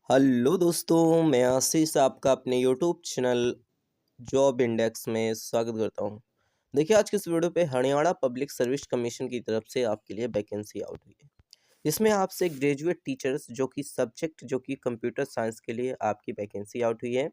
Hello दोस्तों, मैं आशीष आपका अपने यूट्यूब चैनल जॉब इंडेक्स में स्वागत करता हूं। देखिए, आज की इस वीडियो पे हरियाणा पब्लिक सर्विस कमीशन की तरफ से आपके लिए वैकेंसी आउट हुई है। इसमें आपसे ग्रेजुएट टीचर्स जो कि कंप्यूटर साइंस के लिए आपकी वैकेंसी आउट हुई है,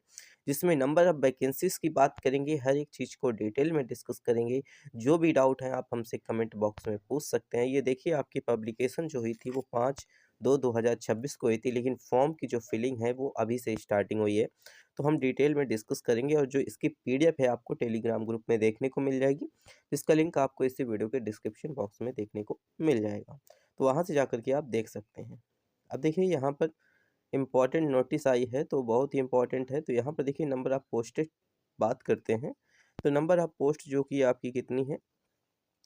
जिसमें नंबर ऑफ वैकेंसीज की बात करेंगे, हर एक चीज़ को डिटेल में डिस्कस करेंगे। जो भी डाउट है आप हमसे कमेंट बॉक्स में पूछ सकते हैं। ये देखिए, आपकी पब्लिकेशन जो हुई थी वो 5/2/2026 को हुई थी, लेकिन फॉर्म की जो फिलिंग है वो अभी से स्टार्टिंग हुई है। तो हम डिटेल में डिस्कस करेंगे और जो इसकी पीडीएफ है आपको टेलीग्राम ग्रुप में देखने को मिल जाएगी, जिसका लिंक आपको इसी वीडियो के डिस्क्रिप्शन बॉक्स में देखने को मिल जाएगा। तो वहाँ से जाकर के आप देख सकते हैं। अब देखिए, यहाँ पर इम्पोर्टेंट नोटिस आई है, तो बहुत ही इम्पोर्टेंट है। तो यहाँ पर देखिए, नंबर ऑफ पोस्टेड बात करते हैं। तो नंबर ऑफ पोस्ट जो कि आपकी कितनी है,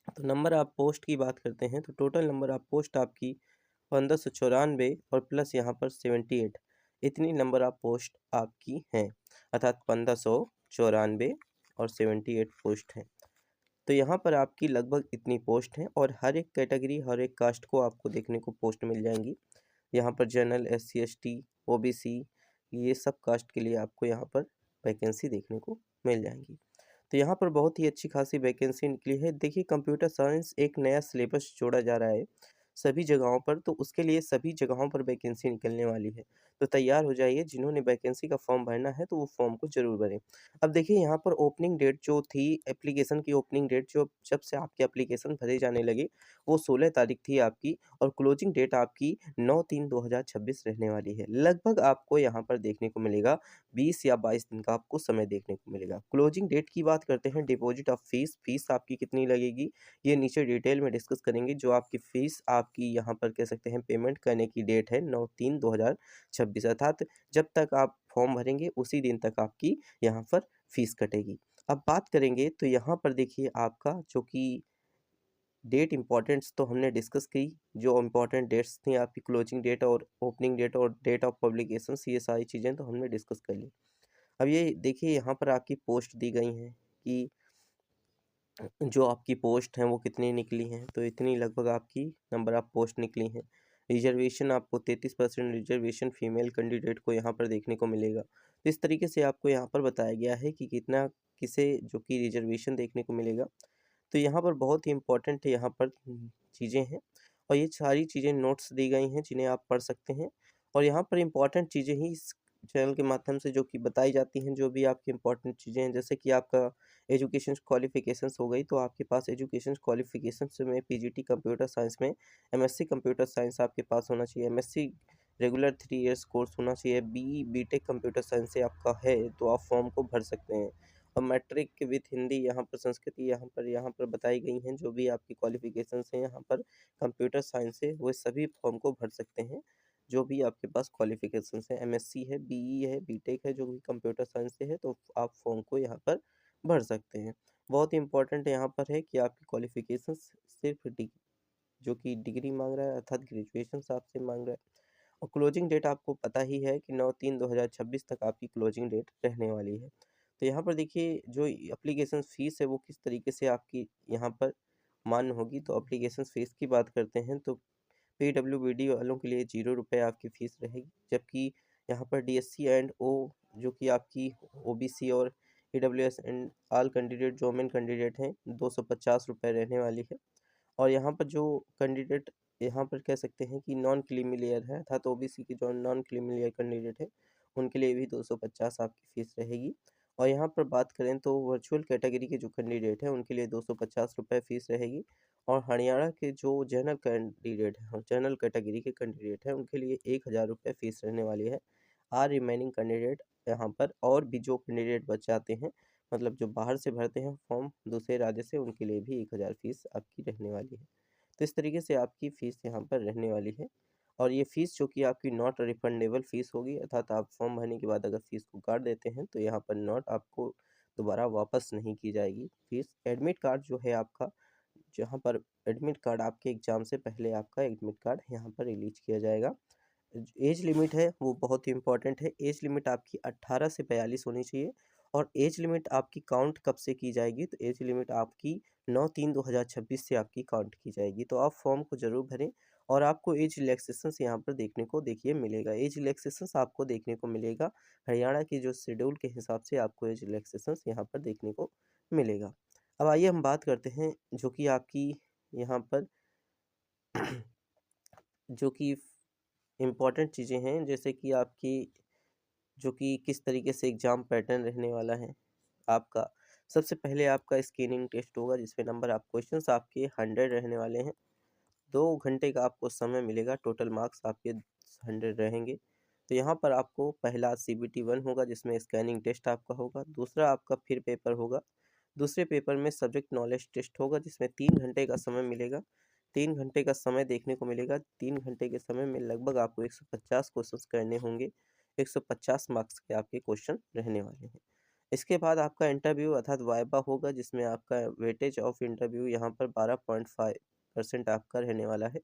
तो नंबर ऑफ पोस्ट की बात करते हैं तो टोटल नंबर ऑफ पोस्ट आपकी 1594 और प्लस यहाँ पर 78, इतनी नंबर ऑफ पोस्ट आपकी हैं, अर्थात 1594 और 78 पोस्ट हैं। तो यहाँ पर आपकी लगभग इतनी पोस्ट हैं और हर एक कैटेगरी, हर एक कास्ट को आपको देखने को पोस्ट मिल जाएंगी। यहाँ पर जनरल, SC ST, OBC, ये सब कास्ट के लिए आपको यहाँ पर वैकेंसी देखने को मिल जाएंगी। तो यहाँ पर बहुत ही अच्छी खासी वैकेंसी निकली है। देखिए, कंप्यूटर साइंस एक नया सिलेबस जोड़ा जा रहा है सभी जगहों पर, तो उसके लिए सभी जगहों पर वैकेंसी निकलने वाली है। तो तैयार हो जाइए, जिन्होंने वैकेंसी का फॉर्म भरना है तो वो फॉर्म को ज़रूर भरें। अब देखिए, यहाँ पर ओपनिंग डेट जो थी, एप्लीकेशन की ओपनिंग डेट जो जब से आपके एप्लीकेशन भरे जाने लगे, वो 16 तारीख थी आपकी, और क्लोजिंग डेट आपकी 9/3/2026 रहने वाली है। लगभग आपको यहाँ पर देखने को मिलेगा 20 या 22 दिन का आपको समय देखने को मिलेगा। क्लोजिंग डेट की बात करते हैं, डिपॉजिट ऑफ फीस आपकी कितनी लगेगी, ये नीचे डिटेल में डिस्कस करेंगे। जो आपकी फ़ीस आपकी यहाँ पर कह सकते हैं पेमेंट करने की डेट है 9/3/2026, अर्थात जब तक आप फॉर्म भरेंगे उसी दिन तक आपकी यहाँ पर फ़ीस कटेगी। अब बात करेंगे तो यहाँ पर देखिए, आपका जो कि डेट इम्पोर्टेंट्स तो हमने डिस्कस की। जो इम्पोर्टेंट डेट्स थी आपकी, क्लोजिंग डेट और ओपनिंग डेट और डेट ऑफ पब्लिकेशंस, ये सारी चीज़ें तो हमने डिस्कस कर ली। अब ये देखिए, यहाँ पर आपकी पोस्ट दी गई हैं कि जो आपकी पोस्ट हैं वो कितनी निकली हैं, तो इतनी लगभग आपकी नंबर ऑफ पोस्ट निकली हैं। रिजर्वेशन आपको 33% रिजर्वेशन फीमेल कैंडिडेट को यहाँ पर देखने को मिलेगा। तो इस तरीके से आपको यहाँ पर बताया गया है कि कितना किसे जो कि रिजर्वेशन देखने को मिलेगा। तो यहाँ पर बहुत ही इम्पोर्टेंट यहाँ पर चीज़ें हैं, और ये सारी चीज़ें नोट्स दी गई हैं जिन्हें आप पढ़ सकते हैं। और यहाँ पर इम्पोर्टेंट चीज़ें ही इस चैनल के माध्यम से जो कि बताई जाती हैं, जो भी आपकी इम्पोर्टेंट चीज़ें हैं, जैसे कि आपका एजुकेशन क्वालिफ़िकेशंस हो गई, तो आपके पास एजुकेशन क्वालिफ़िकेशंस में PGT कंप्यूटर साइंस में MSc कंप्यूटर साइंस आपके पास होना चाहिए। MSc रेगुलर 3 इयर्स कोर्स होना चाहिए। BE BTech कंप्यूटर साइंस से आपका है तो आप फॉर्म को भर सकते हैं। और मैट्रिक विथ हिंदी, यहाँ पर संस्कृति, यहाँ पर बताई गई हैं। जो भी आपकी क्वालिफ़िकेशंस हैं यहाँ पर कंप्यूटर साइंस से, वो सभी फॉर्म को भर सकते हैं। जो भी आपके पास क्वालिफ़िकेशंस हैं, MSc है, BE है, BTech है, जो भी कंप्यूटर साइंस से है, तो आप फॉर्म को यहाँ पर भर सकते हैं। बहुत ही इम्पोर्टेंट यहाँ पर है कि आपकी क्वालिफ़िकेशंस सिर्फ जो कि डिग्री मांग रहा है, अर्थात ग्रेजुएशन आपसे मांग रहा है। और क्लोजिंग डेट आपको पता ही है कि 9/3/2026 तक आपकी क्लोजिंग डेट रहने वाली है। तो यहाँ पर देखिए, जो एप्लीकेशन फ़ीस है वो किस तरीके से आपकी यहाँ पर मान्य होगी। तो एप्लीकेशन फ़ीस की बात करते हैं तो PWBD वालों के लिए ₹0 आपकी फ़ीस रहेगी, जबकि यहाँ पर DSC एंड O जो कि आपकी OBC और EWS एंड ऑल कैंडिडेट जो वुमेन कैंडिडेट हैं, ₹250 रहने वाली है। और यहाँ पर जो कैंडिडेट यहाँ पर कह सकते हैं कि नॉन क्रीमी लेयर है, अर्थात OBC की जो नॉन क्रीमी लेयर कैंडिडेट है, उनके लिए भी 250 आपकी फ़ीस रहेगी। और यहाँ पर बात करें तो वर्चुअल कैटेगरी के जो कैंडिडेट हैं उनके लिए ₹250 फ़ीस रहेगी। और हरियाणा के जो जनरल कैंडिडेट हैं, जनरल कैटेगरी के कैंडिडेट हैं, उनके लिए ₹1000 फ़ीस रहने वाली है। रिमेनिंग कैंडिडेट यहाँ पर, और भी जो कैंडिडेट बच जाते हैं, मतलब जो बाहर से भरते हैं फॉर्म दूसरे राज्य से, उनके लिए भी 1000 फ़ीस आपकी रहने वाली है। तो इस तरीके से आपकी फ़ीस यहाँ पर रहने वाली है। और ये फ़ीस जो कि आपकी नॉट रिफंडेबल फ़ीस होगी, अर्थात आप फॉर्म भरने के बाद अगर फ़ीस को काट देते हैं तो यहाँ पर नॉट आपको दोबारा वापस नहीं की जाएगी फ़ीस। एडमिट कार्ड जो है आपका, जहाँ पर एडमिट कार्ड आपके एग्ज़ाम से पहले आपका एडमिट कार्ड यहाँ पर रिलीज़ किया जाएगा। एज लिमिट है वो बहुत ही इम्पोर्टेंट है। एज लिमिट आपकी 18 से 42 होनी चाहिए। और एज लिमिट आपकी काउंट कब से की जाएगी, तो एज लिमिट आपकी 9/3/2026 से आपकी काउंट की जाएगी। तो आप फॉर्म को ज़रूर भरें और आपको एज रिलैक्सेशंस यहाँ पर देखने को देखिए मिलेगा। एज रिलैक्सेशंस आपको देखने को मिलेगा हरियाणा की जो शेड्यूल के हिसाब से आपको एज रिलैक्सेशंस यहाँ पर देखने को मिलेगा। अब आइए हम बात करते हैं जो कि आपकी यहाँ पर जो कि इम्पोर्टेंट चीज़ें हैं, जैसे कि आपकी जो कि किस तरीके से एग्ज़ाम पैटर्न रहने वाला है आपका। सबसे पहले आपका स्क्रीनिंग टेस्ट होगा जिसमें नंबर ऑफ क्वेश्चंस आपके 100 रहने वाले हैं। 2 घंटे का आपको समय मिलेगा, टोटल मार्क्स आपके 100 रहेंगे। तो यहाँ पर आपको पहला CBT 1 होगा जिसमें स्कैनिंग टेस्ट आपका होगा, दूसरा आपका फिर पेपर होगा। दूसरे पेपर में सब्जेक्ट नॉलेज टेस्ट होगा जिसमें 3 घंटे का समय मिलेगा। 3 घंटे का समय देखने को मिलेगा, 3 घंटे के समय में लगभग आपको 150 क्वेश्चंस करने होंगे। 150 मार्क्स के आपके क्वेश्चन रहने वाले हैं। इसके बाद आपका इंटरव्यू अर्थात वाइवा होगा जिसमें आपका वेटेज ऑफ इंटरव्यू यहाँ पर 12.5% आपका रहने वाला है।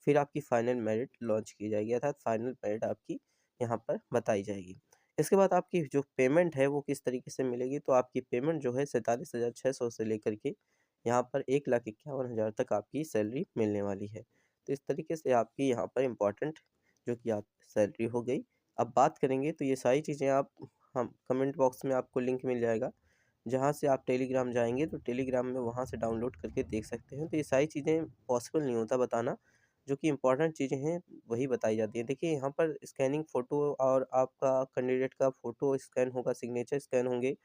फिर आपकी फाइनल मेरिट लॉन्च की जाएगी अर्थात फाइनल मेरिट आपकी यहाँ पर बताई जाएगी। इसके बाद आपकी जो पेमेंट है वो किस तरीके से मिलेगी, तो आपकी पेमेंट जो है 47,600 से लेकर के यहाँ पर 1,51,000 तक आपकी सैलरी मिलने वाली है। तो इस तरीके से आपकी यहाँ पर इम्पोर्टेंट जो कि आप सैलरी हो गई। अब बात करेंगे तो ये सारी चीज़ें आप हम कमेंट बॉक्स में आपको लिंक मिल जाएगा, जहाँ से आप टेलीग्राम जाएँगे तो टेलीग्राम में वहाँ से डाउनलोड करके देख सकते हैं। तो ये सारी चीज़ें पॉसिबल नहीं होता बताना, जो कि इम्पोर्टेंट चीज़ें हैं वही बताई जाती हैं। देखिए यहाँ पर स्कैनिंग फ़ोटो और आपका कैंडिडेट का फ़ोटो स्कैन होगा, सिग्नेचर स्कैन होंगे,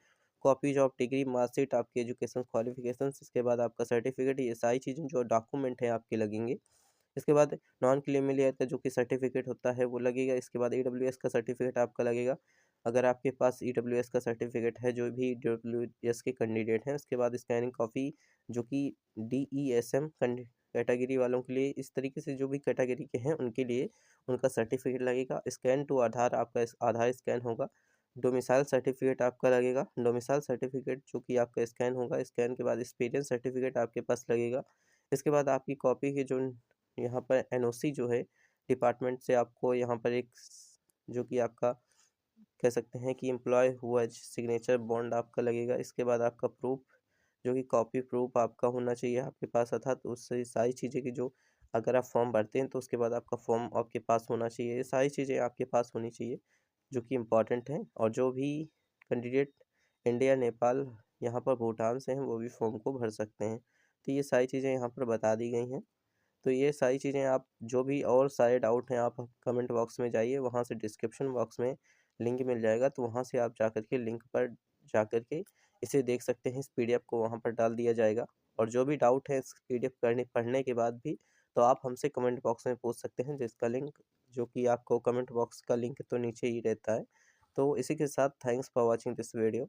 कॉपीज़ ऑफ डिग्री, मार्कशीट, आपकी एजुकेशन क्वालिफ़िकेशंस, इसके बाद आपका सर्टिफ़िकेट, ये सारी चीज़ें जो डॉक्यूमेंट हैं आपके लगेंगे। इसके बाद नॉन क्रीमी लेयर का जो कि सर्टिफिकेट होता है वो लगेगा। इसके बाद ईडब्ल्यूएस का सर्टिफिकेट आपका लगेगा। अगर आपके पास ईडब्ल्यूएस का सर्टिफिकेट है, जो भी ईडब्ल्यूएस के कैंडिडेट हैं, उसके बाद स्कैनिंग कॉपी जो कि डीईएसएम कैटेगरी वालों के लिए, इस तरीके से जो भी कैटेगरी के हैं उनके लिए उनका सर्टिफिकेट लगेगा। स्कैन टू आधार, आपका आधार स्कैन होगा। डोमिसाइल सर्टिफिकेट आपका लगेगा। डोमिसाइल सर्टिफिकेट जो कि आपका स्कैन होगा। स्कैन के बाद एक्सपीरियंस सर्टिफिकेट आपके पास लगेगा। इसके बाद आपकी कॉपी की जो यहाँ पर एनओसी जो है डिपार्टमेंट से आपको यहाँ पर एक जो कि आपका कह सकते हैं कि एम्प्लॉय हुआ सिग्नेचर बॉन्ड आपका लगेगा। इसके बाद आपका प्रूफ जो कि कॉपी प्रूफ आपका होना चाहिए आपके पास, अर्थात उससे सारी चीज़ें की जो अगर आप फॉर्म भरते हैं तो उसके बाद आपका फॉर्म आपके पास होना चाहिए। ये सारी चीज़ें आपके पास होनी चाहिए जो कि इम्पॉर्टेंट हैं। और जो भी कैंडिडेट इंडिया, नेपाल, यहाँ पर भूटान से हैं वो भी फॉर्म को भर सकते हैं। तो ये सारी चीज़ें यहाँ पर बता दी गई हैं। तो ये सारी चीज़ें आप जो भी और सारे डाउट हैं आप कमेंट बॉक्स में जाइए, वहाँ से डिस्क्रिप्शन बॉक्स में लिंक मिल जाएगा, तो वहाँ से आप जाकर के लिंक पर जाकर के इसे देख सकते हैं। इस पीडीएफ को वहाँ पर डाल दिया जाएगा और जो भी डाउट है इस पीडीएफ पढ़ने के बाद भी तो आप हमसे कमेंट बॉक्स में पूछ सकते हैं, जिसका लिंक जो कि आपको कमेंट बॉक्स का लिंक तो नीचे ही रहता है। तो इसी के साथ thanks for watching this video.